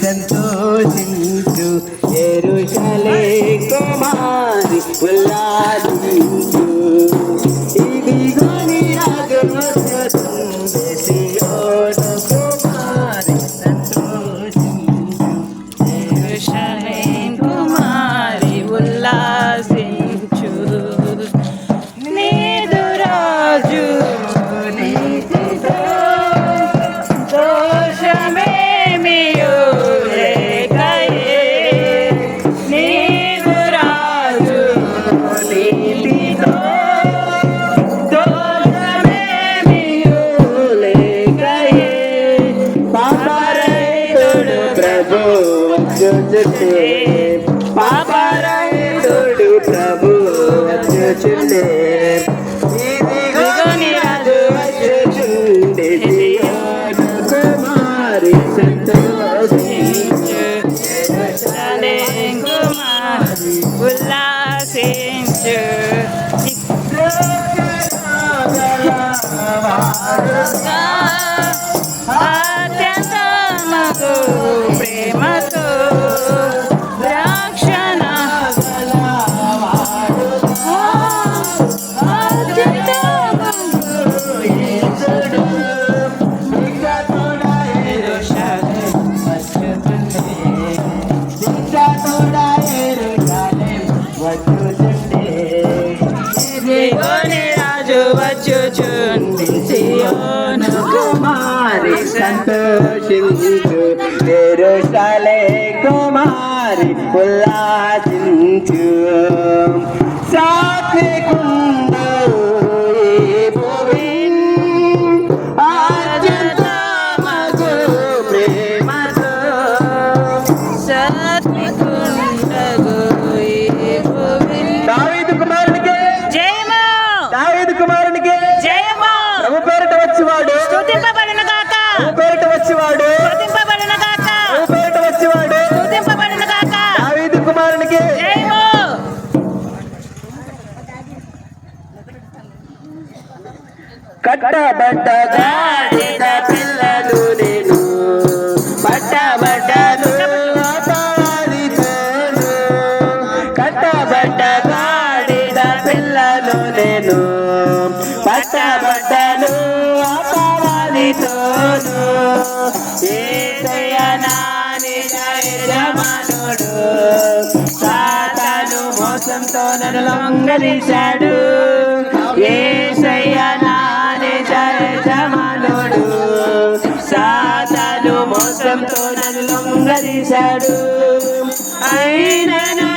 సంతోషించు యెరూషలేము కుమారి ఉల్లాసించు ఇదిగో నీ రాజు వచ్చుచుండే సియోను కుమారి సంతోషించు యెరూషలేము కుమారి ఉల్లాసించు నీదు రాజు నీతితో దోషమేమియు లేకయే నీదు రాజు నీతితో దోషమేమియు లేకయే పాపరహితుడు ప్రభు వచ్చుచుండే పాపరహితుడు ప్రభు వచ్చుచుండే ఇదిగో నీ రాజు వచ్చుచుండే సియోను కుమారి సంతోషించు యెరూషలేము కుమారి ఉల్లాసించు అత్యంతమగు ప్రేమతో రక్షణ ఇదిగోని రాజు వచ్చుచుండి సియోను కుమారి సంతోషించు యెరూషలేము కుమారి ఉల్లాసించు సాత్వికుండు ఈ భూమి అత్యంతమగు ప్రేమతో సత్వికుండగు ఈ భూమి దావీదు కుమారునికి జయము దావీదు కుమారునికి జయము ప్రభు పేరిట వచ్చివాడు స్తుతింపబడును గాక ప్రభు పేరిట వచ్చివాడు స్తుతింపబడును గాక ప్రభు పేరిట వచ్చివాడు స్తుతింపబడును గాక దావీదు కుమారునికి జయము కట్టబడ్డ గాడిద పిల్లలు నేను పట్టబడ్డను అపవాదితోను కట్టబడ్డ గాడిద పిల్లలు నేను పట్టబడ్డను అపవాదితోను యేసయ్య నా నిజ యజమానుడు సాతాను మోసంతో నన్ను లొంగదీశాడు యేసయ్య నా నిజ యజమానుడు సాతాను మోసంతో నన్ను లొంగదీశాడు అయినను